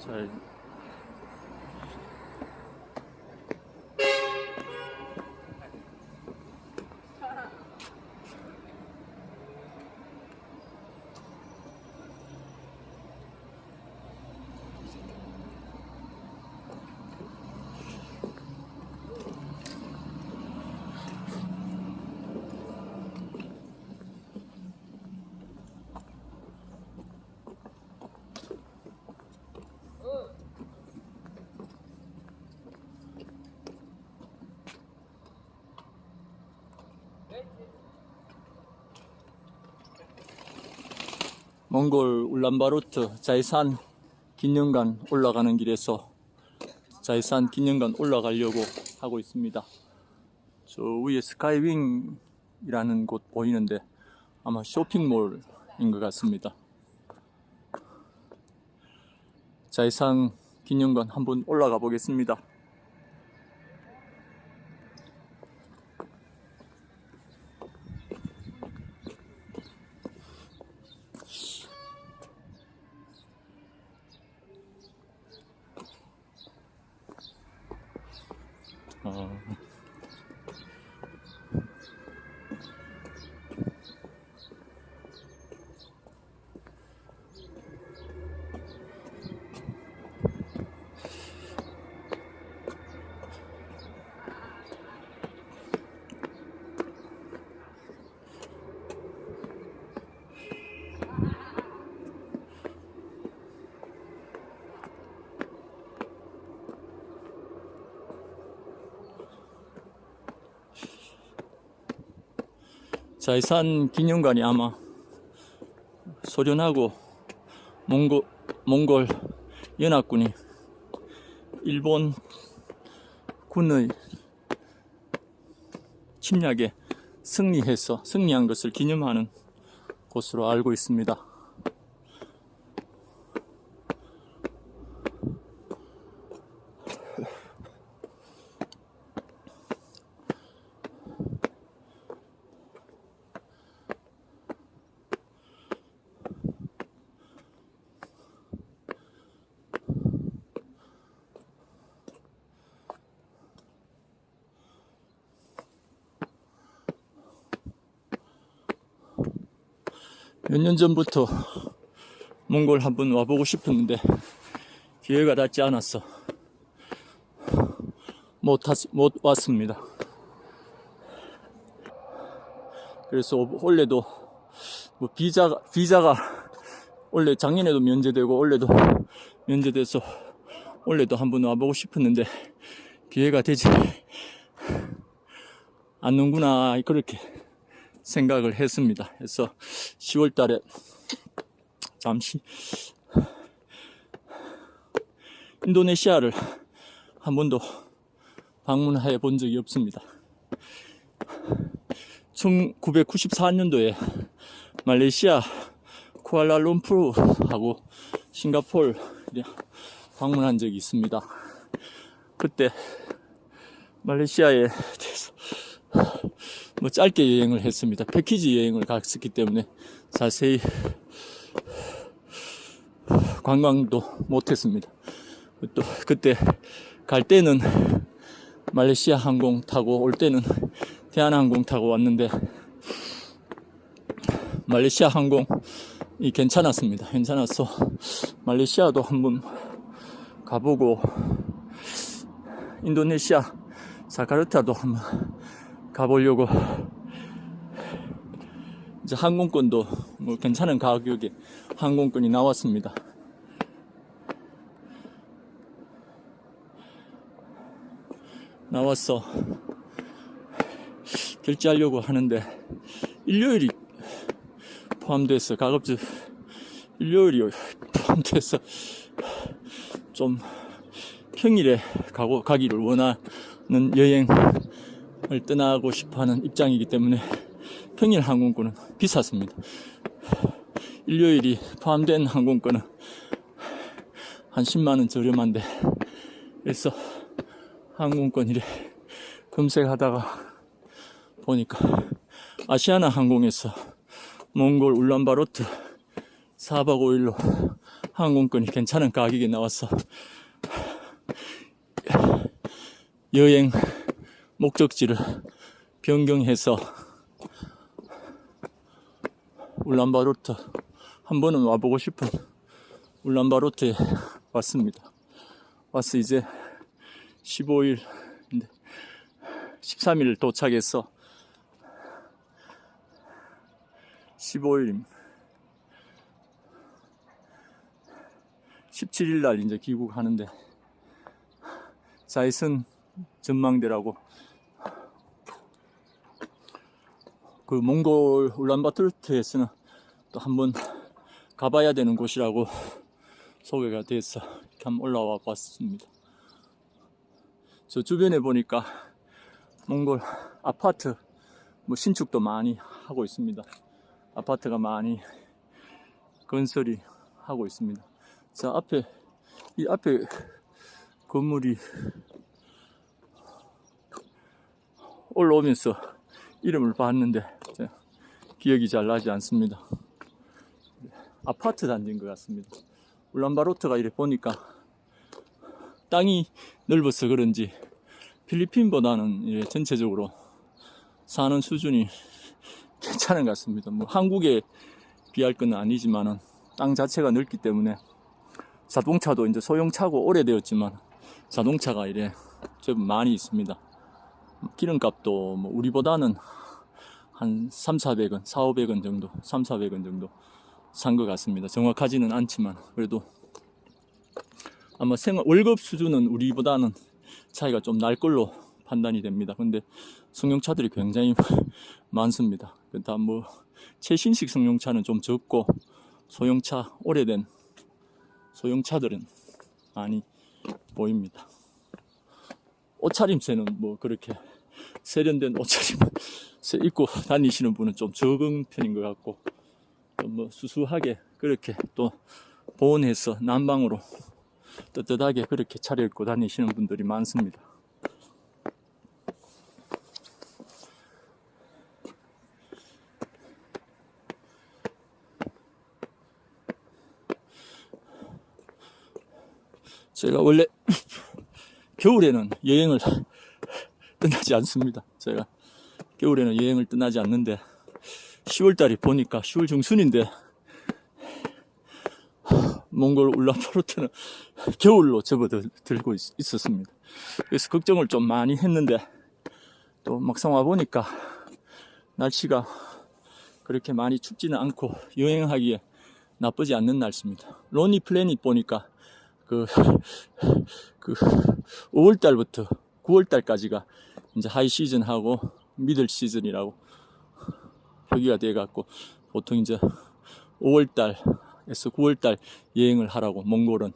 자, 몽골 울란바토르 자이산 기념관 올라가는 길에서 자이산 기념관 올라가려고 하고 있습니다. 저 위에 스카이윙이라는 곳 보이는데 아마 쇼핑몰인 것 같습니다. 자이산 기념관 한번 올라가 보겠습니다. 자이산 기념관이 아마 소련하고 몽골 연합군이 일본 군의 침략에 승리한 것을 기념하는 곳으로 알고 있습니다. 몇 년 전부터 몽골 한번 와보고 싶었는데 기회가 닿지 않았어 못 왔습니다. 그래서 올해도 뭐 비자가 원래 작년에도 면제되고 올해도 면제돼서 올해도 한번 와보고 싶었는데 기회가 되지 않는구나 그렇게 생각을 했습니다. 그래서 10월 달에 잠시 인도네시아를 한 번도 방문해 본 적이 없습니다. 1994년도에 말레이시아 쿠알라룸푸르하고 싱가포르 방문한 적이 있습니다. 그때 말레이시아에 대해서 뭐 짧게 여행을 했습니다. 패키지 여행을 갔었기 때문에 자세히 관광도 못했습니다. 또 그때 갈 때는 말레이시아 항공 타고 올 때는 대한항공 타고 왔는데 말레이시아 항공이 괜찮았습니다. 괜찮아서 말레이시아도 한번 가보고 인도네시아 자카르타도 한번 가보려고 이제 항공권도 뭐 괜찮은 가격에 항공권이 나왔습니다. 나와서 결제하려고 하는데 일요일이 포함돼서 가급적 일요일이 포함돼서 좀 평일에 가기를 원하는 여행을 떠나고 싶어하는 입장이기 때문에 평일 항공권은 비쌌습니다. 일요일이 포함된 항공권은 한 10만원 저렴한데 그래서 항공권 이래 검색하다가 보니까 아시아나 항공에서 몽골 울란바토르 4박 5일로 항공권이 괜찮은 가격에 나와서 여행 목적지를 변경해서 울란바토르 한 번은 와보고 싶은 울란바토르에 왔습니다. 와서 이제 15일인데 13일 도착해서 15일 17일 날 이제 귀국하는데 자이슨 전망대라고 그 몽골 울란바토르에서는 또 한번 가봐야 되는 곳이라고 소개가 돼서 이렇게 한번 올라와 봤습니다. 저 주변에 보니까 몽골 아파트 뭐 신축도 많이 하고 있습니다. 아파트가 많이 건설이 하고 있습니다. 자, 이 앞에 건물이 올라오면서 이름을 봤는데 기억이 잘 나지 않습니다. 아파트 단지인 것 같습니다. 울란바토르가 이렇게 보니까 땅이 넓어서 그런지 필리핀보다는 이렇게 전체적으로 사는 수준이 괜찮은 것 같습니다. 뭐 한국에 비할 건 아니지만은 땅 자체가 넓기 때문에 자동차도 이제 소형차고 오래되었지만 자동차가 이래 제법 많이 있습니다. 기름값도 뭐 우리보다는 한 3,400원, 4,500원 정도, 3,400원 정도 산 것 같습니다. 정확하지는 않지만 그래도 아마 월급 수준은 우리보다는 차이가 좀 날 걸로 판단이 됩니다. 근데 승용차들이 굉장히 많습니다. 다 뭐 최신식 승용차는 좀 적고 소형차, 오래된 소형차들은 많이 보입니다. 옷차림새는 뭐 그렇게 세련된 옷차림 입고 다니시는 분은 좀 적은 편인 것 같고, 뭐 수수하게 그렇게 또 보온해서 난방으로 떳떳하게 그렇게 차려입고 다니시는 분들이 많습니다. 제가 원래 겨울에는 여행을 떠나지 않습니다. 제가 겨울에는 여행을 떠나지 않는데 10월달이 보니까 10월 중순인데 몽골 울란바토르는 겨울로 접어들고 있었습니다. 그래서 걱정을 좀 많이 했는데 또 막상 와보니까 날씨가 그렇게 많이 춥지는 않고 여행하기에 나쁘지 않는 날씨입니다. 로니 플래닛 보니까 그 5월달부터 9월달까지가 이제 하이 시즌하고 미들 시즌이라고 표기가 돼갖고 보통 이제 5월달에서 9월달 여행을 하라고 몽골은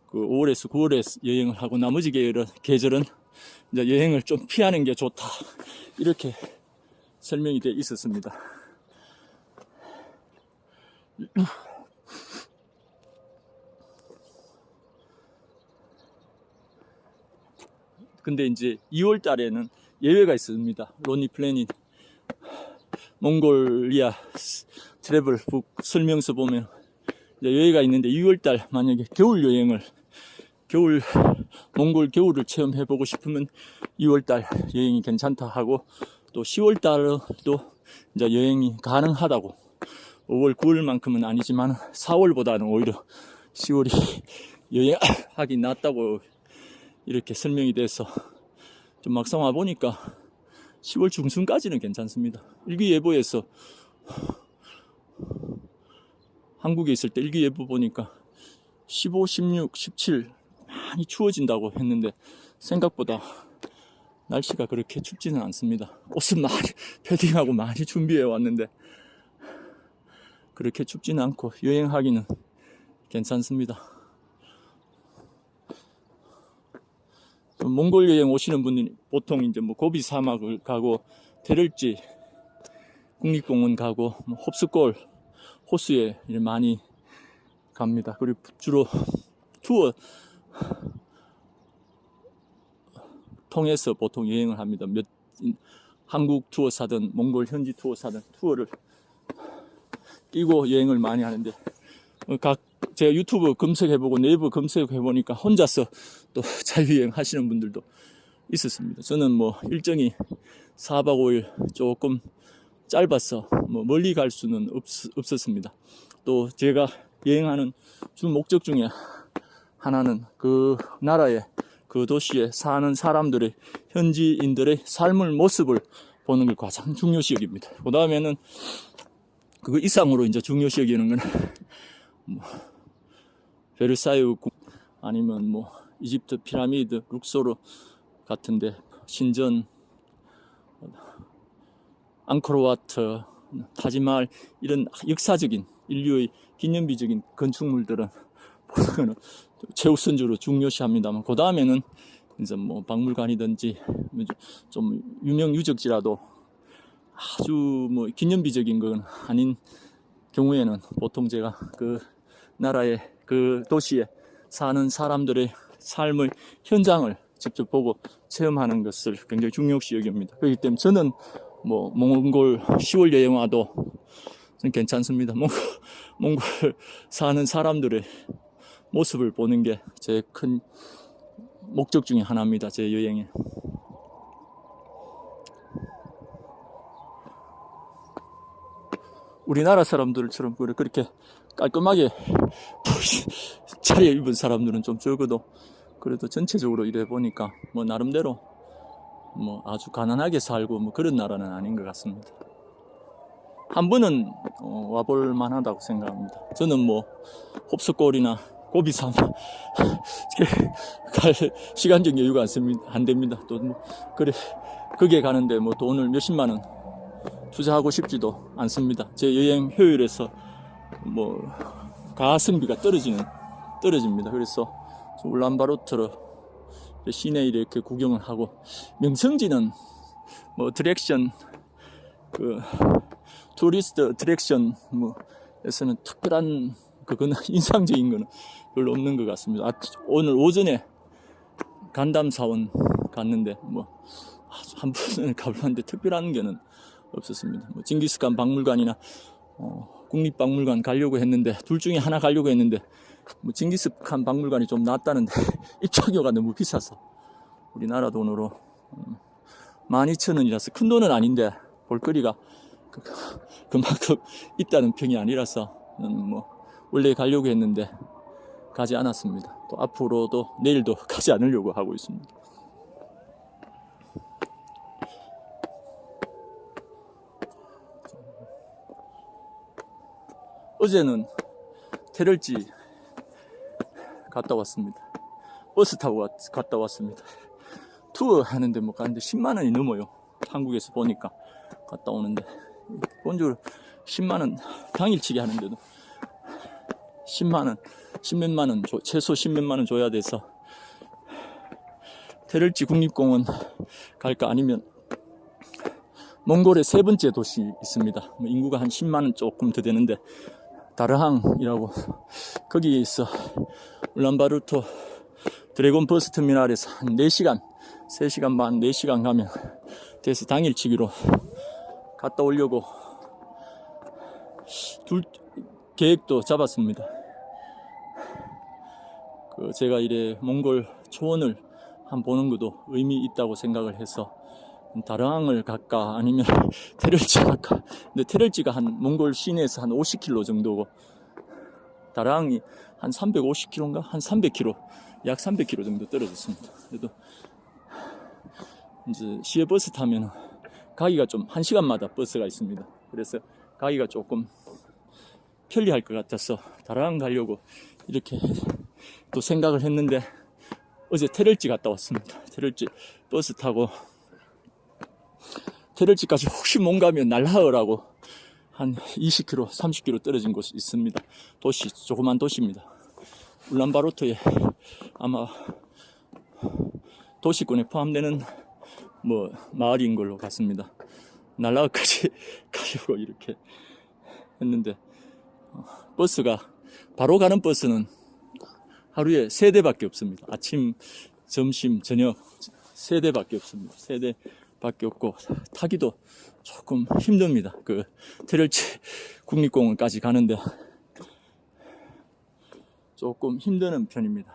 그 5월에서 9월에 여행을 하고 나머지 계절은 이제 여행을 좀 피하는 게 좋다 이렇게 설명이 돼 있었습니다. 근데 이제 2월 달에는 예외가 있습니다. 로니 플래닛 몽골리아 트래블북 설명서 보면 예외가 있는데 2월 달 만약에 겨울 여행을 몽골 겨울을 체험해보고 싶으면 2월 달 여행이 괜찮다 하고, 또 10월 달도 이제 여행이 가능하다고. 5월 9월만큼은 아니지만 4월보다는 오히려 10월이 여행하기 낫다고 이렇게 설명이 돼서 좀 막상 와보니까 10월 중순까지는 괜찮습니다. 일기예보에서 한국에 있을 때 일기예보 보니까 15, 16, 17 많이 추워진다고 했는데 생각보다 날씨가 그렇게 춥지는 않습니다. 옷은 많이 패딩하고 많이 준비해 왔는데 그렇게 춥지는 않고 여행하기는 괜찮습니다. 몽골 여행 오시는 분들이 보통 이제 뭐 고비 사막을 가고 테를지 국립공원 가고 뭐 홉스골 호수에 많이 갑니다. 그리고 주로 투어 통해서 보통 여행을 합니다. 한국 투어 사든 몽골 현지 투어 사든 투어를 끼고 여행을 많이 하는데 제가 유튜브 검색해보고 네이버 검색해보니까 혼자서 또 자유여행 하시는 분들도 있었습니다. 저는 뭐 일정이 4박 5일 조금 짧아서 뭐 멀리 갈 수는 없었습니다. 또 제가 여행하는 주 목적 중에 하나는 그 나라의 그 도시에 사는 사람들의 현지인들의 삶의 모습을 보는 걸 가장 중요시 여깁니다. 그 다음에는 그거 이상으로 이제 중요시 여기는 건 뭐 베르사유 아니면 뭐 이집트 피라미드, 룩소르 같은데 신전, 앙코르와트, 타지마할 이런 역사적인 인류의 기념비적인 건축물들은 보는 거는 최우선적으로 중요시합니다만 그 다음에는 이제 뭐 박물관이든지 좀 유명 유적지라도 아주 뭐 기념비적인 건 아닌 경우에는 보통 제가 그 나라의 그 도시에 사는 사람들의 삶의 현장을 직접 보고 체험하는 것을 굉장히 중요시 여깁니다. 그렇기 때문에 저는 뭐 몽골 10월 여행 와도 괜찮습니다. 몽골 사는 사람들의 모습을 보는 게 제 큰 목적 중에 하나입니다. 제 여행에. 우리나라 사람들처럼 그렇게 깔끔하게 차려입은 사람들은 좀 적어도 그래도 전체적으로 이래 보니까 뭐 나름대로 뭐 아주 가난하게 살고 뭐 그런 나라는 아닌 것 같습니다. 한 번은 와볼 만하다고 생각합니다. 저는 뭐 홉스골이나 고비섬 갈 시간적 여유가 안 됩니다. 또 뭐 그래 거기에 가는데 뭐 돈을 몇십만 원 투자하고 싶지도 않습니다. 제 여행 효율에서 뭐 가성비가 떨어집니다. 그래서 울란바토르 시내를 이렇게 구경을 하고 명성지는 뭐 드렉션 그 투리스트 드렉션 뭐에서는 특별한 그거는 인상적인 거는 별로 없는 것 같습니다. 오늘 오전에 간담사원 갔는데 뭐 한 번은 가봤는데 특별한 게는 없었습니다. 뭐 징기스칸 박물관이나 국립박물관 가려고 했는데 둘 중에 하나 가려고 했는데 뭐 징기스칸 박물관이 좀 낫다는데 입장료가 너무 비싸서 우리나라 돈으로 12,000원이라서 큰 돈은 아닌데 볼거리가 그만큼 있다는 평이 아니라서 뭐 원래 가려고 했는데 가지 않았습니다. 또 앞으로도 내일도 가지 않으려고 하고 있습니다. 어제는 테럴지 갔다 왔습니다. 버스 타고 갔다 왔습니다. 투어 하는데 뭐 가는데 10만 원이 넘어요. 한국에서 보니까 갔다 오는데 본적으로 10만 원 당일치기 하는데도 10만 원, 10몇만 원, 최소 10몇만 원 줘야 돼서 테럴지 국립공원 갈까 아니면 몽골의 세 번째 도시 있습니다. 인구가 한 10만 원 조금 더 되는데 다르항이라고 거기에서 울란바토르 드래곤 버스 터미널에서 한 4시간, 3시간 반, 4시간 가면 돼서 당일치기로 갔다 오려고 계획도 잡았습니다. 제가 이래 몽골 초원을 한 보는 것도 의미 있다고 생각을 해서 다르항을 갈까 아니면 테럴지 갈까. 근데 테럴지가 한 몽골 시내에서 한 50km 정도고 다르항이 한 350km인가 한 300km 약 300km 정도 떨어졌습니다. 그래도 이제 시외버스 타면 가기가 좀 1시간마다 버스가 있습니다. 그래서 가기가 조금 편리할 것 같아서 다르항 가려고 이렇게 또 생각을 했는데 어제 테럴지 갔다 왔습니다. 테럴지 버스 타고 테럴지까지 혹시 못 가면 날라으라고 한 20km, 30km 떨어진 곳이 있습니다. 도시, 조그만 도시입니다. 울란바토르에 아마 도시권에 포함되는 뭐 마을인 걸로 같습니다. 날라으까지 가려고 이렇게 했는데 버스가 바로 가는 버스는 하루에 3대밖에 없습니다. 아침, 점심, 저녁 3대밖에 없습니다. 3대밖에 없고 타기도 조금 힘듭니다. 그 테럴지 국립공원까지 가는데 조금 힘드는 편입니다.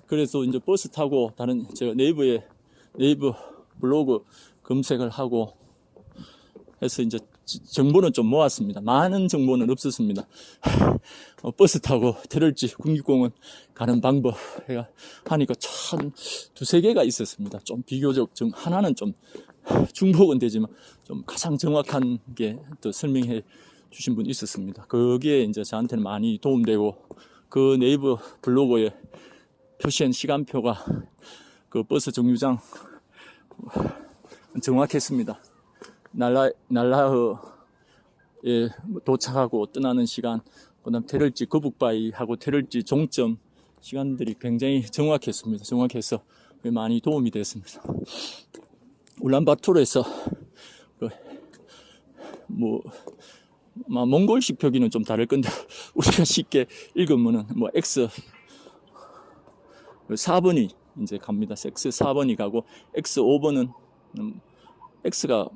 그래서 이제 버스 타고 다른 제가 네이버 블로그 검색을 하고 해서 이제 정보는 좀 모았습니다. 많은 정보는 없었습니다. 버스 타고 테럴지 국립공원 가는 방법 하니까 참 두세 개가 있었습니다. 좀 비교적 하나는 좀 중복은 되지만 좀 가장 정확한 게 또 설명해 주신 분이 있었습니다. 거기에 이제 저한테는 많이 도움되고 그 네이버 블로그에 표시한 시간표가 그 버스 정류장 정확했습니다. 날라흐에 도착하고 떠나는 시간, 그다음 테럴지 거북바위하고 테럴지 종점 시간들이 굉장히 정확했습니다. 정확해서 많이 도움이 됐습니다. 울란바토르에서 몽골식 표기는 좀 다를 건데 우리가 쉽게 읽으면은 X 4번이 이제 갑니다. X 4번이 가고 X 5번은 X가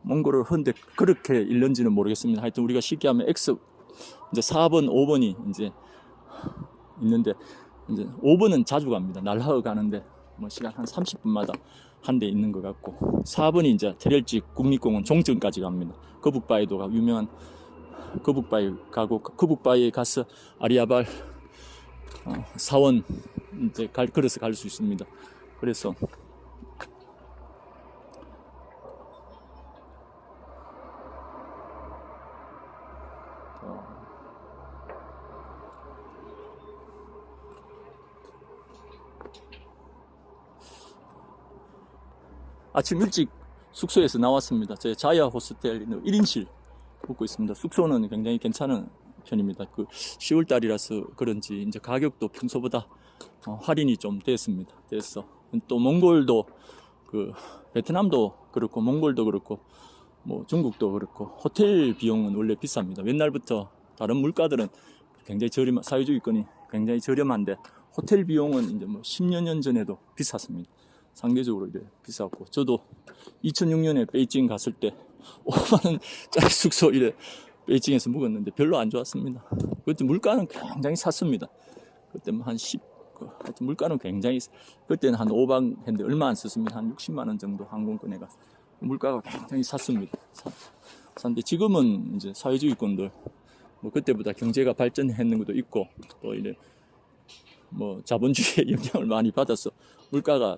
몽골을 헌데 그렇게 읽는지는 모르겠습니다. 하여튼 우리가 쉽게 하면 X 이제 4번, 5번이 이제 있는데 이제 5번은 자주 갑니다. 날라흐 가는데 시간 한 30분마다 한 대 있는 것 같고 4번이 이제 테럴지 국립공원 종점까지 갑니다. 거북바위도 가고 유명한 거북바위 가고 거북바위에 가서 아리아발 사원 이제 걸어서 갈 수 있습니다. 그래서 아침 일찍 숙소에서 나왔습니다. 제 자야 호스텔 1인실 묵고 있습니다. 숙소는 굉장히 괜찮은 편입니다. 10월 달이라서 그런지 이제 가격도 평소보다 할인이 좀 됐습니다. 됐어. 또 몽골도 베트남도 그렇고 몽골도 그렇고 중국도 그렇고 호텔 비용은 원래 비쌉니다. 옛날부터 다른 물가들은 굉장히 사회주의권이 굉장히 저렴한데 호텔 비용은 이제 10여 년 전에도 비쌌습니다. 상대적으로 이제 비쌌고 저도 2006년에 베이징 갔을 때 5만원짜리 숙소 베이징에서 묵었는데 별로 안 좋았습니다. 그때 물가는 굉장히 쌌습니다. 그때 하여튼 물가는 굉장히 그때는 한 5박 했는데 얼마 안 썼습니다. 한 60만원 정도 항공권에가 물가가 굉장히 쌌습니다. 싼데 지금은 이제 사회주의권들 그때보다 경제가 발전했는 것도 있고 또 자본주의의 영향을 많이 받아서 물가가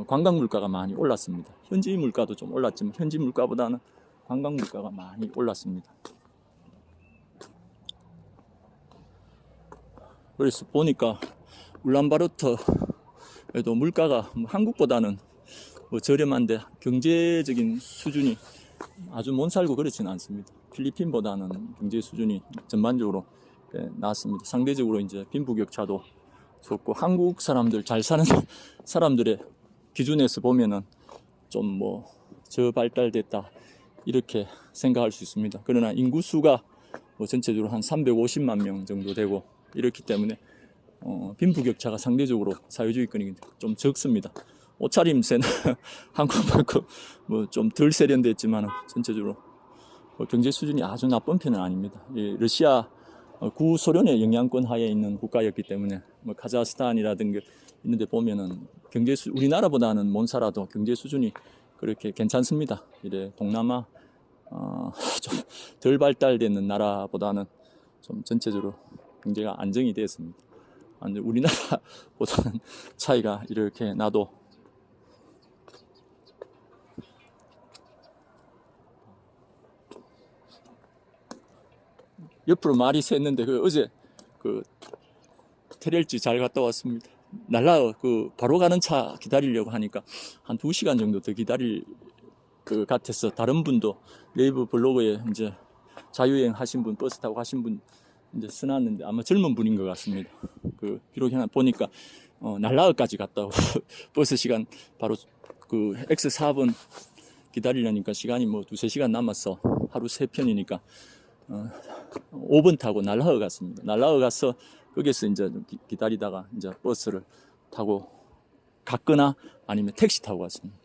관광 물가가 많이 올랐습니다. 현지 물가도 좀 올랐지만 현지 물가보다는 관광 물가가 많이 올랐습니다. 그래서 보니까 울란바토르에도 물가가 한국보다는 저렴한데 경제적인 수준이 아주 못 살고 그렇지는 않습니다. 필리핀보다는 경제 수준이 전반적으로 낮습니다. 상대적으로 이제 빈부격차도 좋고 한국 사람들 잘 사는 사람들의 기준에서 보면은 좀 저발달됐다 이렇게 생각할 수 있습니다. 그러나 인구수가 전체적으로 한 350만 명 정도 되고 이렇기 때문에 빈부격차가 상대적으로 사회주의권이 좀 적습니다. 옷차림새는 한국만큼 좀 덜 세련됐지만 전체적으로 경제 수준이 아주 나쁜 편은 아닙니다. 러시아 구소련의 영향권 하에 있는 국가였기 때문에 카자흐스탄이라든가 있는데 보면은 우리나라보다는 못 살아도 경제 수준이 그렇게 괜찮습니다. 동남아 좀 덜 발달되는 나라보다는 좀 전체적으로 경제가 안정이 되었습니다. 우리나라보다는 차이가 이렇게 나도 옆으로 말이 샜는데 어제 테럴지 잘 갔다 왔습니다. 바로 가는 차 기다리려고 하니까 한 2시간 정도 더 기다릴 것 같아서 다른 분도 네이버 블로그에 이제 자유여행 하신 분, 버스 타고 가신 분 이제 써놨는데 아마 젊은 분인 것 같습니다. 비록 보니까 날라흐까지 갔다 오고 버스 시간 바로 X 4번 기다리려니까 시간이 2-3시간 남았어. 하루 3편이니까 5번 타고 날라흐 갔습니다. 날라흐 가서 거기서 이제 좀 기다리다가 이제 버스를 타고 갔거나 아니면 택시 타고 갔습니다.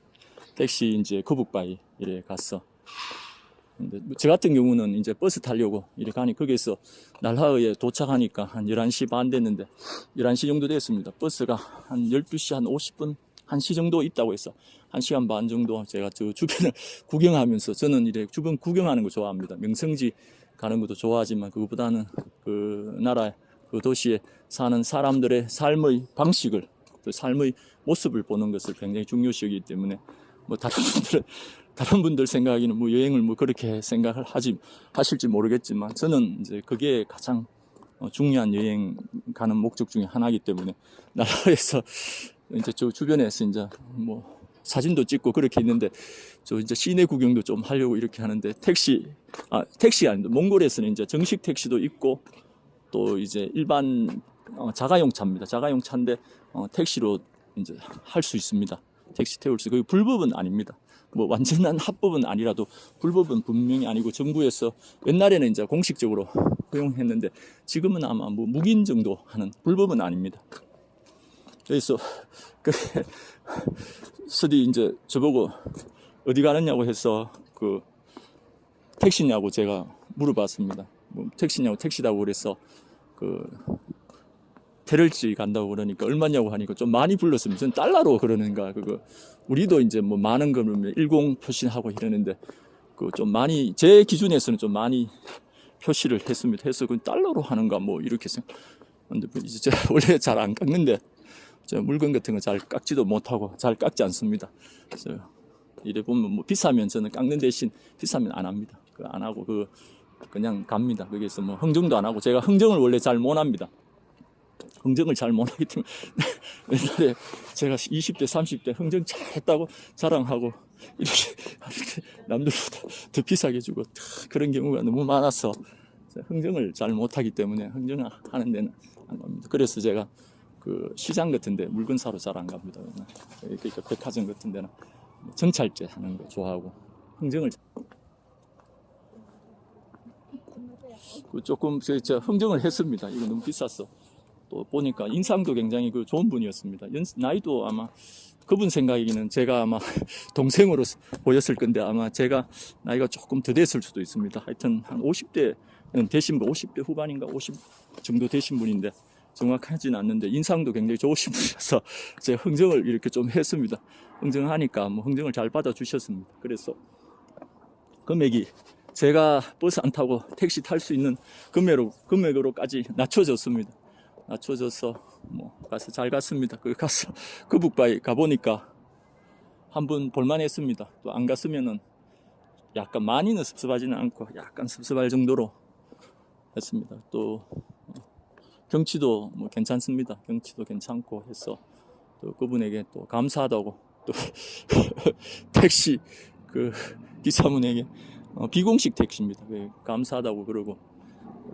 택시 이제 거북바위 이래 갔어. 근데 저 같은 경우는 이제 버스 타려고 이렇게 가니 거기서 날하에 도착하니까 한 11시 반 됐는데 11시 정도 됐습니다. 버스가 한 12시 한 50분 1시 정도 있다고 해서 1시간 반 정도 제가 저 주변을 구경하면서 저는 이래 주변 구경하는 거 좋아합니다. 명성지 가는 것도 좋아하지만 그것보다는 그 나라 그 도시에 사는 사람들의 삶의 방식을 또 삶의 모습을 보는 것을 굉장히 중요시 여기기 때문에 뭐 다른 분들 생각에는 뭐 여행을 뭐 그렇게 생각을 하실지 모르겠지만 저는 이제 그게 가장 중요한 여행 가는 목적 중에 하나이기 때문에 나라에서 이제 저 주변에서 이제 뭐 사진도 찍고 그렇게 있는데 저 이제 시내 구경도 좀 하려고 이렇게 하는데 택시가 아닌데 몽골에서는 이제 정식 택시도 있고 또 이제 일반 자가용 차입니다. 자가용 차인데 택시로 이제 할 수 있습니다. 택시 태울 수. 그 불법은 아닙니다. 뭐 완전한 합법은 아니라도 불법은 분명히 아니고 정부에서 옛날에는 이제 공식적으로 허용했는데 지금은 아마 뭐 묵인 정도 하는 불법은 아닙니다. 그래서 스디 이제 저보고 어디 가느냐고 해서 그 택시냐고 제가 물어봤습니다. 뭐 택시냐고 택시다고 그래서 그 테럴지 간다고 그러니까 얼마냐고 하니까 좀 많이 불렀습니다. 전 달러로 그러는가 그거 우리도 이제 뭐 많은 거면 10 표시하고 이러는데 그 좀 많이 제 기준에서는 좀 많이 표시를 했습니다. 해서 그 달러로 하는가 뭐 이렇게 생각했는데 이제 제가 원래 잘 안 깎는데 저 물건 같은 거 잘 깎지도 못하고 잘 깎지 않습니다. 그래서 이래 보면 뭐 비싸면 저는 깎는 대신 비싸면 안 합니다. 그 안 하고 그냥 갑니다. 거기서 뭐 흥정도 안 하고 제가 흥정을 원래 잘 못 합니다. 흥정을 잘 못하기 때문에 옛날에 제가 20대 30대 흥정 잘했다고 자랑하고 이렇게 남들보다 더 비싸게 주고 그런 경우가 너무 많아서 흥정을 잘 못하기 때문에 흥정을 하는 데는 안 갑니다. 그래서 제가 그 시장 같은 데 물건 사러 잘 안 갑니다. 그러니까 백화점 같은 데는 정찰제 하는 거 좋아하고 흥정을 조금 제가 흥정을 했습니다. 이거 너무 비쌌어. 또 보니까 인상도 굉장히 그 좋은 분이었습니다. 나이도 아마 그분 생각에는 제가 아마 동생으로 보였을 건데 아마 제가 나이가 조금 더 됐을 수도 있습니다. 하여튼 한 50대는 되신 분, 50대 후반인가 50 정도 되신 분인데 정확하지는 않는데 인상도 굉장히 좋으신 분이라서 제가 흥정을 이렇게 좀 했습니다. 흥정하니까 뭐 흥정을 잘 받아주셨습니다. 그래서 금액이 제가 버스 안 타고 택시 탈 수 있는 금액으로까지 낮춰졌습니다. 낮춰져서 뭐 가서 잘 갔습니다. 거기 가서 거북바위 가보니까 한번 볼만했습니다. 또 안 갔으면은 약간 많이는 습습하지는 않고 약간 습습할 정도로 했습니다. 또 경치도 뭐 괜찮습니다. 경치도 괜찮고 해서 또 그분에게 또 감사하다고 또 택시 그 기사분에게 비공식 택시입니다. 감사하다고 그러고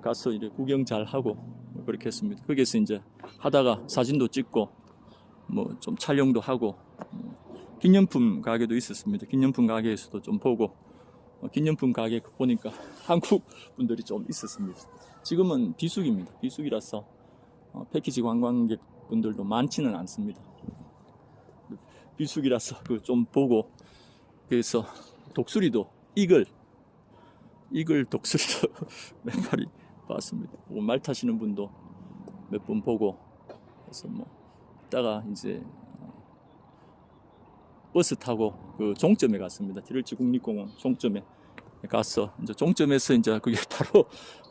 가서 이제 구경 잘 하고 그렇게 했습니다. 거기서 이제 하다가 사진도 찍고 뭐 좀 촬영도 하고 기념품 가게도 있었습니다. 기념품 가게에서도 좀 보고 기념품 가게 보니까 한국 분들이 좀 있었습니다. 지금은 비수기입니다. 비수기라서 패키지 관광객분들도 많지는 않습니다. 비수기라서 그 좀 보고 그래서 독수리도 이글 독수리도 몇 마리 봤습니다. 말 타시는 분도 몇 분 보고 그래서 뭐 이따가 이제 버스 타고 그 종점에 갔습니다. 티르치 국립공원 종점에 가서 이제 종점에서 이제 그게 바로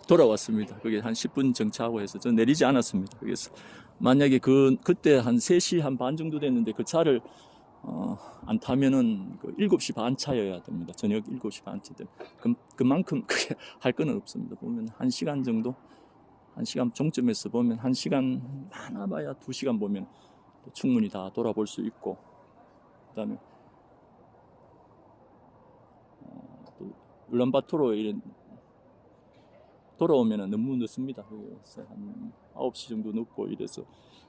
돌아왔습니다. 그게 한 10분 정차하고 해서 저 내리지 않았습니다. 그래서 만약에 그때 한 3시 한 반 정도 됐는데 그 차를 안 타면은 그 7시 반 차여야 됩니다. 저녁 7시 반 차 때문에. 그만큼 그게 할 거는 없습니다. 보면 1시간 정도, 1시간 종점에서 보면 1시간 많아봐야 2시간 보면 충분히 다 돌아볼 수 있고, 그 다음에 또 울란바토르 이런 돌아오면은 너무 늦습니다. 그래서 한 9시 정도 늦고 이래서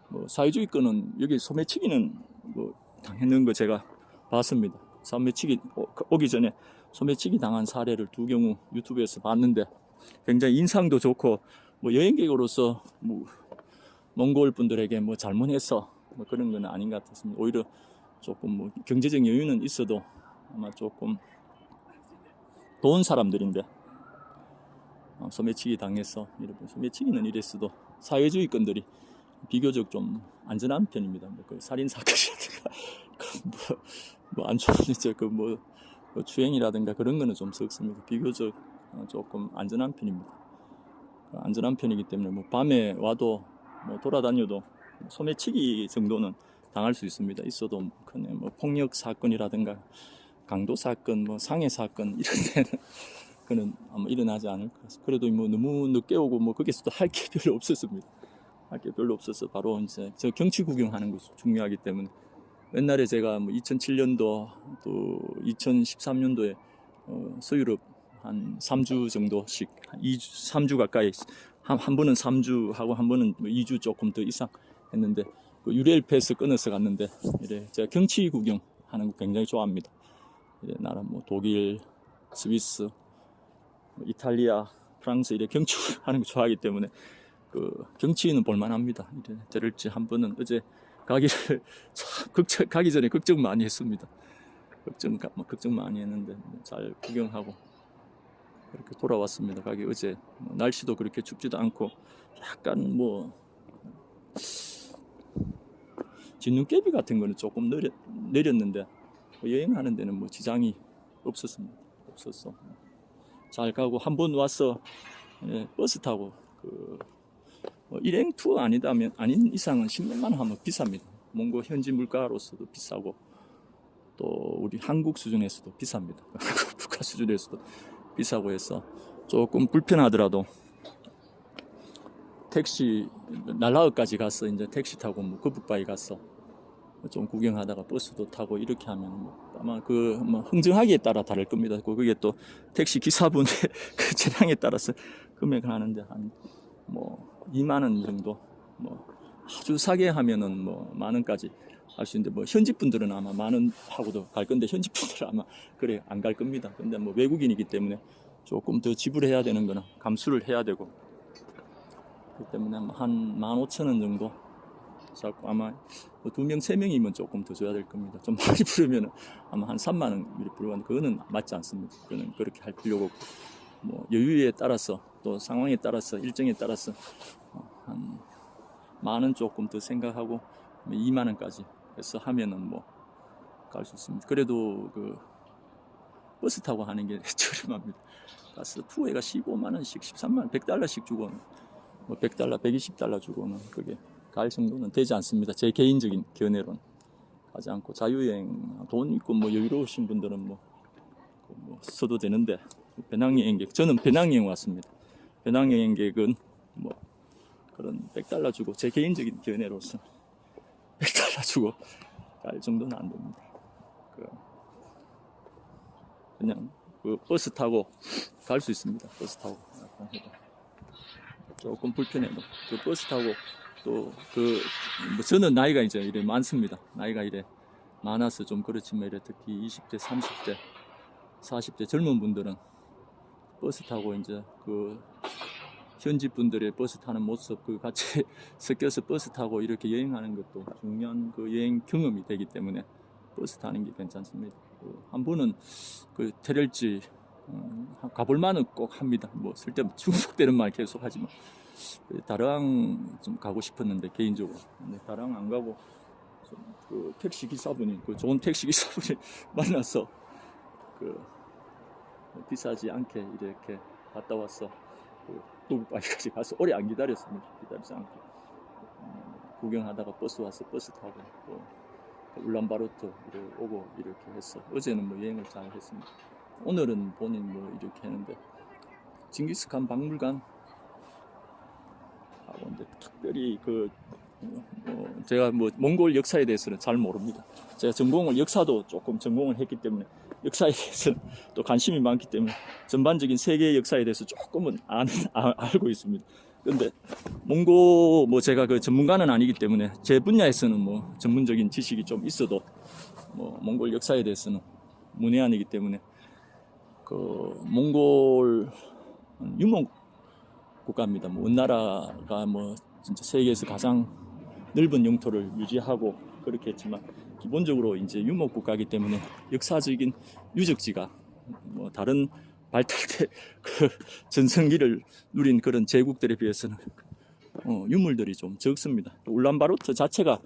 뭐 사회주의 거는 여기 소매치기는 뭐 당했는 거 제가 봤습니다. 소매치기 오기 전에 소매치기 당한 사례를 2경우 유튜브에서 봤는데 굉장히 인상도 좋고 뭐 여행객으로서 뭐 몽골 분들에게 뭐 잘못해서 뭐 그런 건 아닌 것 같았습니다. 오히려 조금 뭐 경제적 여유는 있어도 아마 조금 좋은 사람들인데 소매치기 당해서 소매치기는 이랬어도 사회주의권들이 비교적 좀 안전한 편입니다. 그 살인 사건이라든가 뭐안 좋은 그뭐 추행이라든가 그런 거는 좀 적습니다. 비교적 조금 안전한 편입니다. 안전한 편이기 때문에 뭐 밤에 와도 뭐 돌아다녀도 소매치기 정도는 당할 수 있습니다. 있어도 그냥 뭐 폭력 사건이라든가 강도 사건, 뭐 상해 사건 이런 데는 그는 아마 일어나지 않을 것 같습니다. 그래도 뭐 너무 늦게 오고 뭐 거기서도 할 게 별로 없었습니다. 할 게 별로 없어서 바로 이제 저 경치 구경하는 것이 중요하기 때문에 옛날에 제가 뭐 2007년도 또 2013년도에 서유럽 한 3주 정도씩 2주, 3주 가까이 한 번은 3주 하고 한 번은 2주 조금 더 이상 했는데 그 유레일 패스 끊어서 갔는데 이래 제가 경치 구경하는 거 굉장히 좋아합니다. 이래 나라 뭐 독일, 스위스, 이탈리아, 프랑스 이래 경치 하는 거 좋아하기 때문에 그 경치는 볼만합니다. 이래 데를지 한 번은 어제 가기를 가기 전에 걱정 많이 했습니다. 걱정 많이 했는데 잘 구경하고 그렇게 돌아왔습니다. 가기 어제 날씨도 그렇게 춥지도 않고 약간 뭐 진눈깨비 같은 거는 조금 내렸는데 여행하는 데는 뭐 지장이 없었습니다. 없었어. 잘 가고 한 번 와서 버스 타고 일행 투어 아닌 이상은 10몇만 원 하면 비쌉니다. 몽고 현지 물가로서도 비싸고 또 우리 한국 수준에서도 비쌉니다. 한국 물가 수준에서도 비싸고 해서 조금 불편하더라도 택시 날라어까지 가서 이제 택시 타고 뭐 거북바위 가서 좀 구경하다가 버스도 타고 이렇게 하면 뭐 아마 그 뭐 흥정하기에 따라 다를 겁니다. 그게 또 택시 기사분의 그 재량에 따라서 금액을 하는데 한 뭐 2만 원 정도 뭐 아주 싸게 하면은 뭐 만 원까지 할 수 있는데 뭐 현지 분들은 아마 만 원 하고도 갈 건데 현지 분들은 아마 그래 안 갈 겁니다. 근데 뭐 외국인이기 때문에 조금 더 지불해야 되는 거는 감수를 해야 되고 그렇기 때문에 한 15,000원 정도 자꾸 아마 뭐 2명, 3명이면 조금 더 줘야 될 겁니다. 좀 많이 부르면 아마 한 3만 원 부르면 그거는 맞지 않습니다. 그거는 그렇게 할 필요가 없고 뭐 여유에 따라서 또 상황에 따라서 일정에 따라서 한 만 원 조금 더 생각하고 2만 원까지 해서 하면은 뭐 갈 수 있습니다. 그래도 그 버스 타고 하는 게 저렴합니다. 가서 투어가 15만 원씩, 13만 원, 100달러씩 주고는 뭐 100달러, 120달러 주고는 그게 갈 정도는 되지 않습니다. 제 개인적인 견해로는 가지 않고 자유여행 돈 있고 뭐 여유로우신 분들은 뭐 써도 되는데 배낭여행객 저는 배낭여행 왔습니다. 배낭여행객은 뭐 그런 100달러 주고 제 개인적인 견해로서 100달러 주고 갈 정도는 안 됩니다. 그냥 그 버스 타고 갈 수 있습니다. 버스 타고 조금 불편해도 그 버스 타고 또 뭐 저는 나이가 이제 이래 많습니다. 나이가 이래 많아서 좀 그렇지만 이래 특히 20대, 30대, 40대 젊은 분들은 버스 타고 이제 그 현지 분들의 버스 타는 모습 그 같이 섞여서 버스 타고 이렇게 여행하는 것도 중요한 그 여행 경험이 되기 때문에 버스 타는 게 괜찮습니다. 한 번은 그 테렐지 가볼 만은 꼭 합니다. 뭐 쓸데없는 중복되는 말 계속 하지만 다낭 좀 가고 싶었는데 개인적으로 근데 다낭 안 가고 그 택시 기사분이 그 좋은 택시 기사분이 만나서 그 비싸지 않게 이렇게 갔다 왔어. 거북바위까지 가서 오래 안 기다렸습니다. 기다리지 않고 구경하다가 버스 와서 버스 타고 또 울란바토르 오고 이렇게 했어. 어제는 뭐 여행을 잘 했습니다. 오늘은 본인 뭐 이렇게 했는데 징기스칸 박물관 하고 이제 특별히 제가 뭐 몽골 역사에 대해서는 잘 모릅니다. 제가 역사도 조금 전공을 했기 때문에 역사에 대해서는 또 관심이 많기 때문에 전반적인 세계 역사에 대해서 조금은 알고 있습니다. 그런데 뭐 제가 그 전문가는 아니기 때문에 제 분야에서는 뭐 전문적인 지식이 좀 있어도 뭐 몽골 역사에 대해서는 문외한이기 때문에 그 몽골 유목 국가입니다. 뭐 원나라가 뭐 진짜 세계에서 가장 넓은 영토를 유지하고 그렇게 했지만 기본적으로 이제 유목국가이기 때문에 역사적인 유적지가 뭐 다른 발달대 그 전성기를 누린 그런 제국들에 비해서는 유물들이 좀 적습니다. 울란바토르 자체가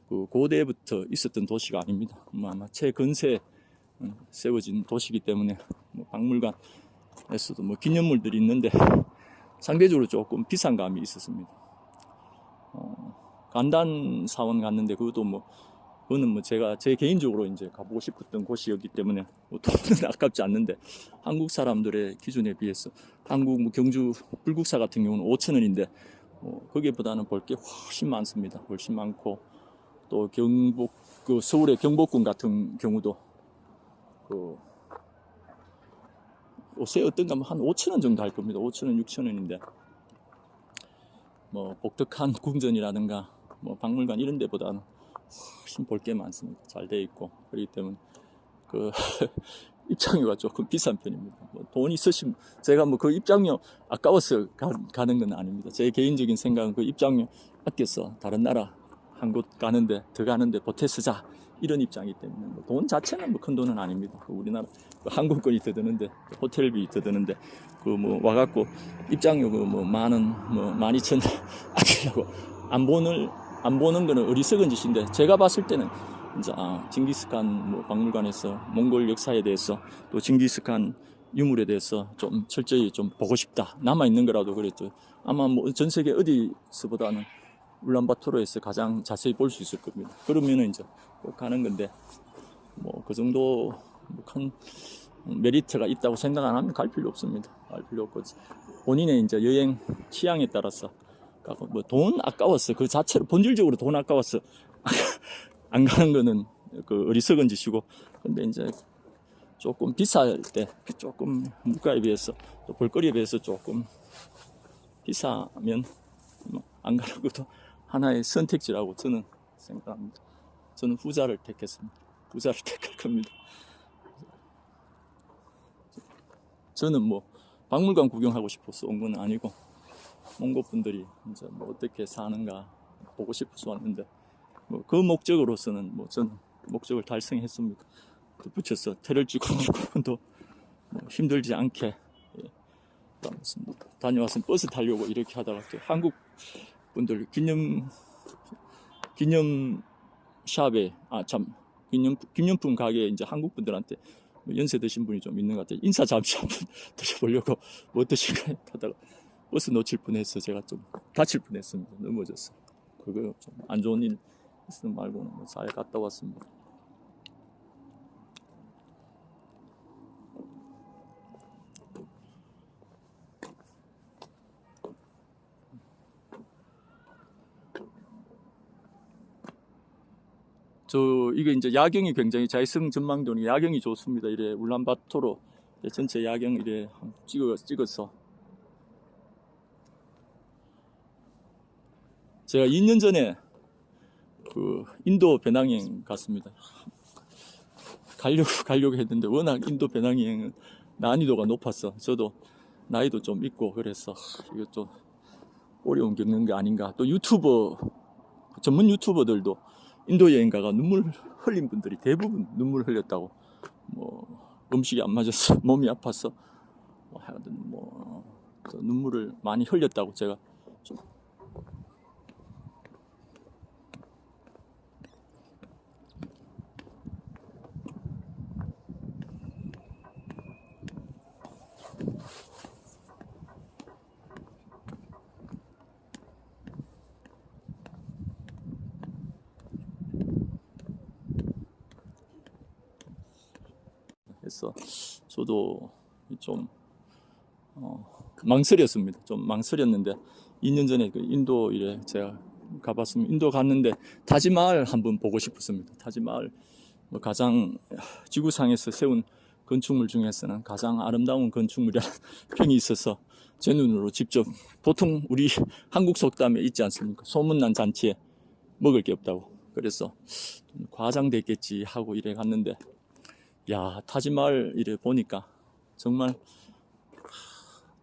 그 고대부터 있었던 도시가 아닙니다. 아마 최근세에 세워진 도시이기 때문에 뭐 박물관에서도 뭐 기념물들이 있는데 상대적으로 조금 비싼 감이 있었습니다. 간단 사원 갔는데 그거는 뭐 제가 제 개인적으로 이제 가보고 싶었던 곳이었기 때문에 뭐 돈은 아깝지 않는데 한국 사람들의 기준에 비해서 한국 뭐 경주 불국사 같은 경우는 5,000원인데 거기보다는 볼 게 훨씬 많습니다. 훨씬 많고 또 그 서울의 경복궁 같은 경우도 옷에 어떤가 한 5,000원 정도 할 겁니다. 5,000원, 6,000원인데 뭐 복덕한 궁전이라든가 뭐 박물관 이런 데보다는 훨씬 볼 게 많습니다. 잘 돼 있고 그렇기 때문에 그 입장료가 조금 비싼 편입니다. 뭐 돈 있으시면 제가 뭐 그 입장료 아까워서 가는 건 아닙니다. 제 개인적인 생각은 그 입장료 아껴서 다른 나라 한 곳 가는데 더 가는데 보태 쓰자 이런 입장이기 때문에 뭐돈 자체는 뭐 큰 돈은 아닙니다. 우리나라 항공권이 더 드는데 호텔비 더 드는데 그 뭐 와갖고 입장료 그 뭐 10,000원 뭐 12,000원 아끼려고 안 보는 거는 어리석은 짓인데 제가 봤을 때는 이제 징기스칸 뭐 박물관에서 몽골 역사에 대해서 또 징기스칸 유물에 대해서 좀 철저히 좀 보고 싶다. 남아 있는 거라도 그랬죠. 아마 뭐 전 세계 어디서보다는 울란바토르에서 가장 자세히 볼 수 있을 겁니다. 그러면은 이제 꼭 가는 건데 뭐 그 정도 큰 메리트가 있다고 생각 안 하면 갈 필요 없습니다. 갈 필요 없고 본인의 이제 여행 취향에 따라서 뭐 돈 아까워서 그 자체로 본질적으로 돈 아까워서 안 가는 거는 그 어리석은 짓이고 근데 이제 조금 비쌀 때 조금 물가에 비해서 또 볼거리에 비해서 조금 비싸면 안 가는 것도 하나의 선택지라고 저는 생각합니다. 저는 후자를 택했습니다. 후자를 택할 겁니다. 저는 뭐 박물관 구경하고 싶어서 온 건 아니고 몽골 분들이 이제 뭐 어떻게 사는가 보고 싶어서 왔는데 뭐 그 목적으로서는 뭐 저는 목적을 달성했습니다. 붙여서 테를 찍고 또 뭐 힘들지 않게 다녀왔으면 버스 타려고 이렇게 하다가 한국 분들 기념샵에 기념품 가게에 이제 한국 분들한테 뭐 연세 드신 분이 좀 있는 것 같아요. 인사 잠시 한번 드려보려고 뭐 어떠신가요? 하다가 버스 놓칠 뻔해서 제가 좀 다칠 뻔했습니다. 넘어졌어. 그거 좀 안 좋은 일 있으면 말고는 뭐 잘 갔다 왔습니다. 이게 이제 야경이 굉장히 자이성 전망도는 야경이 좋습니다. 이래 울란바토르 전체 야경 이래 찍어서 제가 2년 전에 그 인도 배낭여행 갔습니다. 가려고 했는데 워낙 인도 배낭여행은 난이도가 높아서 저도 나이도 좀 있고 그래서 이거 좀 어려움 겪는 게 아닌가. 또 전문 유튜버들도 인도 여행 가가 눈물 흘린 분들이 대부분 눈물 흘렸다고 뭐 음식이 안 맞아서 몸이 아파서 뭐 하여튼 뭐 눈물을 많이 흘렸다고 제가 좀 해서 저도 좀 망설였습니다. 좀 망설였는데 2년 전에 그 인도 이래 제가 가봤으면 인도 갔는데 타지마을 한번 보고 싶었습니다. 타지마을 뭐 가장 지구상에서 세운 건축물 중에서는 가장 아름다운 건축물이라는 평이 있어서 제 눈으로 직접 보통 우리 한국 속담에 있지 않습니까? 소문난 잔치에 먹을 게 없다고. 그래서 과장됐겠지 하고 이래 갔는데 야 타지마을 이래 보니까 정말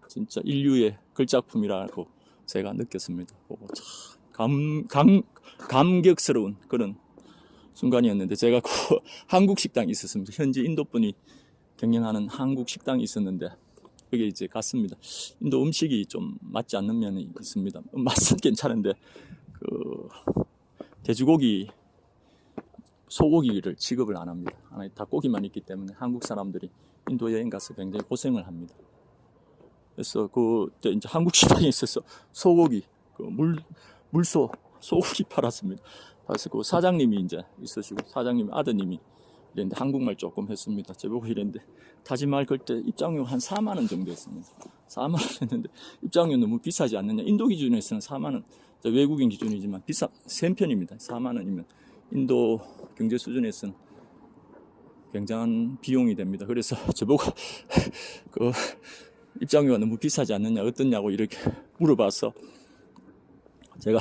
진짜 인류의 걸작품이라고 제가 느꼈습니다. 보고 참 감격스러운 그런 순간이었는데, 제가 그 한국 식당이 있었습니다. 현지 인도분이 경영하는 한국 식당이 있었는데, 그게 이제 갔습니다. 인도 음식이 좀 맞지 않는 면이 있습니다. 맛은 괜찮은데 그 돼지고기, 소고기를 취급을 안 합니다. 닭고기만 있기 때문에 한국 사람들이 인도 여행 가서 굉장히 고생을 합니다. 그래서 그때 이제 한국 식당에 있어서 소고기, 그 소고기 팔았습니다. 그래서 그 사장님이 이제 있으시고, 사장님 아드님이 이랬는데 한국말 조금 했습니다. 제보고 이랬는데 타지말 그때 입장료 한 4만 원 정도 했습니다. 4만 원 했는데 입장료 너무 비싸지 않느냐. 인도 기준에서는 4만 원, 외국인 기준이지만 센 편입니다. 4만 원이면 인도 경제 수준에서는 굉장한 비용이 됩니다. 그래서 저보고 그 입장료가 너무 비싸지 않느냐, 어떻냐고 이렇게 물어봐서 제가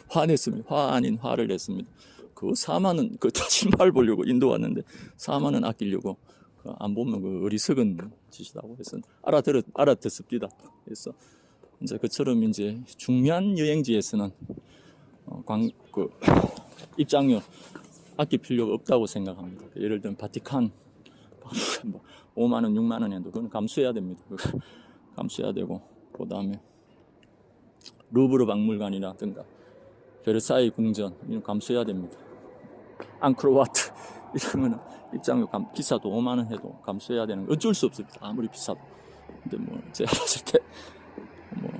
화냈습니다. 화 아닌 화를 냈습니다. 그 4만 원, 그 타지말 보려고 인도 왔는데 4만 원 아끼려고 안 보면 그 어리석은 짓이라고 해서 알아듣습니다. 그래서 이제 그처럼 이제 중요한 여행지에서는 입장료 아낄 필요가 없다고 생각합니다. 예를 들면 바티칸 5만 원, 6만 원 해도 그건 감수해야 됩니다. 감수해야 되고, 그 다음에 루브르 박물관이라든가 베르사유 궁전 이런 감수해야 됩니다. 앙코르와트 이런 거는 입장료 비싸도 5만 원 해도 감수해야 되는 거 어쩔 수 없습니다. 아무리 비싸도. 근데 뭐 제가 봤을 때 뭐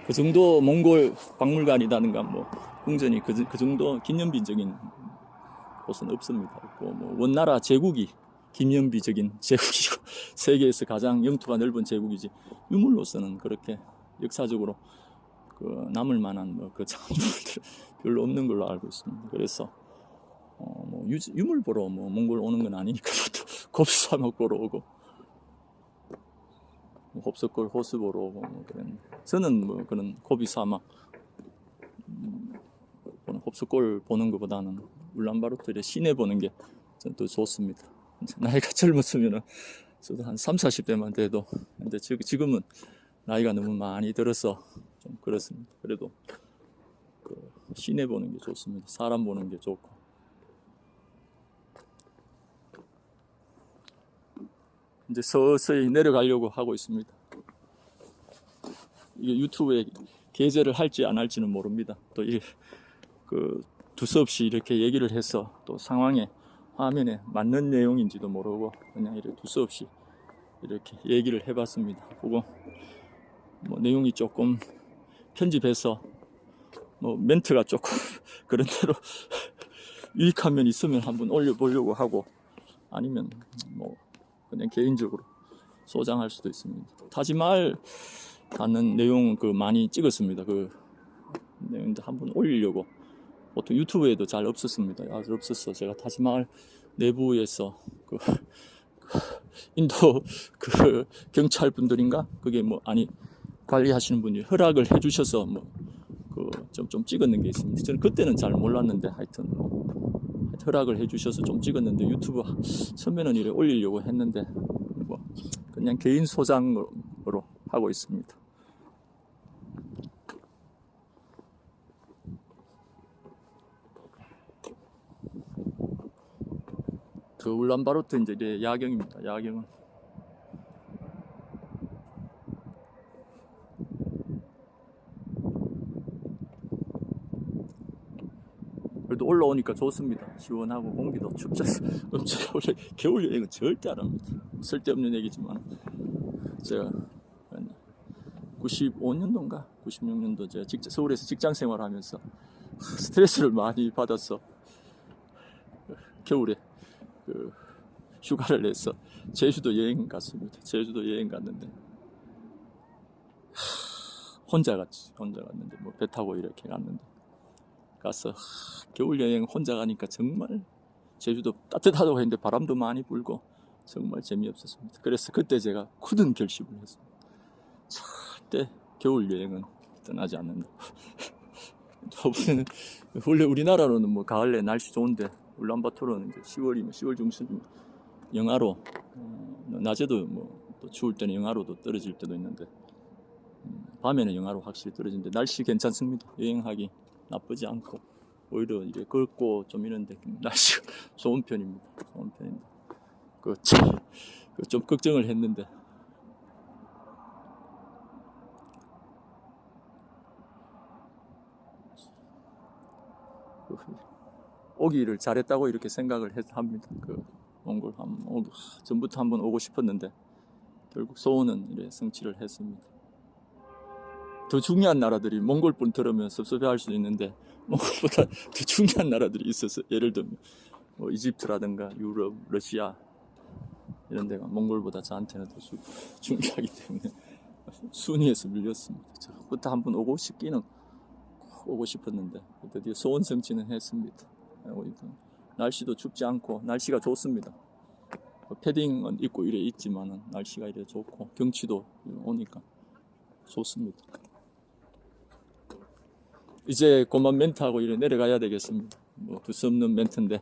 그 정도 몽골 박물관이라든가 뭐 궁전이 그 정도 기념비적인 곳은 없습니다. 없고, 뭐 원나라 제국이 기념비적인 제국이고 세계에서 가장 영토가 넓은 제국이지, 유물로서는 그렇게 역사적으로 그 남을 만한 그 장주물들 별로 없는 걸로 알고 있습니다. 그래서 뭐 유물 보러 뭐 몽골 오는 건 아니니까 곱사목 보러 오고, 홉석골 호수 보러 오고 뭐 그런. 저는 뭐 그런 고비 사막, 홉석골 보는 것보다는 울란바토르 시내 보는 게 전 더 좋습니다. 나이가 젊었으면은 저도 한 3, 40대만 돼도, 근데 지금은 나이가 너무 많이 들어서 좀 그렇습니다. 그래도 그 시내 보는 게 좋습니다. 사람 보는 게 좋고. 이제 서서히 내려가려고 하고 있습니다. 이게 유튜브에 게재를 할지 안 할지는 모릅니다. 또 두서없이 이렇게 얘기를 해서 또 상황에, 화면에 맞는 내용인지도 모르고 그냥 이렇게 두서없이 이렇게 얘기를 해봤습니다. 그리고 뭐 내용이 조금 편집해서 뭐 멘트가 조금 그런 대로 유익한 면 있으면 한번 올려보려고 하고, 아니면 뭐 그냥 개인적으로 소장할 수도 있습니다. 타지말 가는 내용 많이 찍었습니다. 그 내용도 한번 올리려고. 보통 유튜브에도 잘 없었습니다. 아주 없었어. 제가 타지말 내부에서 인도 경찰 분들인가? 그게 뭐 관리하시는 분이 허락을 해주셔서 좀 찍었는 게 있습니다. 저는 그때는 잘 몰랐는데 하여튼 허락을 해주셔서 좀 찍었는데, 유튜브 처음에는 이래 올리려고 했는데 뭐 그냥 개인 소장으로 하고 있습니다. 그 울란바토르 이제 야경입니다. 야경은 그래도 올라오니까 좋습니다. 시원하고 공기도 춥져서 원래 겨울 여행은 절대 안 합니다. 쓸데없는 얘기지만 제가 95년도인가 96년도 제가 서울에서 직장 생활하면서 스트레스를 많이 받아서 겨울에 휴가를 내서 제주도 여행 갔습니다. 제주도 여행 갔는데 혼자 갔는데 뭐 배 타고 이렇게 갔는데 가서 겨울 여행 혼자 가니까 정말 제주도 따뜻하다고 했는데 바람도 많이 불고 정말 재미없었습니다. 그래서 그때 제가 굳은 결심을 했습니다. 절대 겨울 여행은 떠나지 않는다. 원래 우리나라로는 뭐 가을에 날씨 좋은데 울란바토르는 이제 10월 중순 영하로, 낮에도 뭐 또 추울 때는 영하로도 떨어질 때도 있는데 밤에는 영하로 확실히 떨어지는데 날씨 괜찮습니다. 여행하기 나쁘지 않고 오히려 이게 걷고 좀 이런데 날씨가 좋은 편입니다. 좋은 편입니다. 좀 걱정을 했는데 오기를 잘했다고 이렇게 생각을 합니다. 몽골 전부터 한번 오고 싶었는데 결국 소원은 이래 성취를 했습니다. 더 중요한 나라들이 몽골분 들으면 섭섭해할 수도 있는데 몽골보다 더 중요한 나라들이 있어서 예를 들면 뭐 이집트라든가 유럽, 러시아 이런 데가 몽골보다 저한테는 더 중요하기 때문에 순위에서 밀렸습니다. 저부터 한번 오고 싶기는 오고 싶었는데 드디어 소원 성취는 했습니다. 날씨도 춥지 않고 날씨가 좋습니다. 패딩은 입고 이래 있지만은 날씨가 이래 좋고 경치도 오니까 좋습니다. 이제 그만 멘트하고 이래 내려가야 되겠습니다. 뭐 두서없는 멘트인데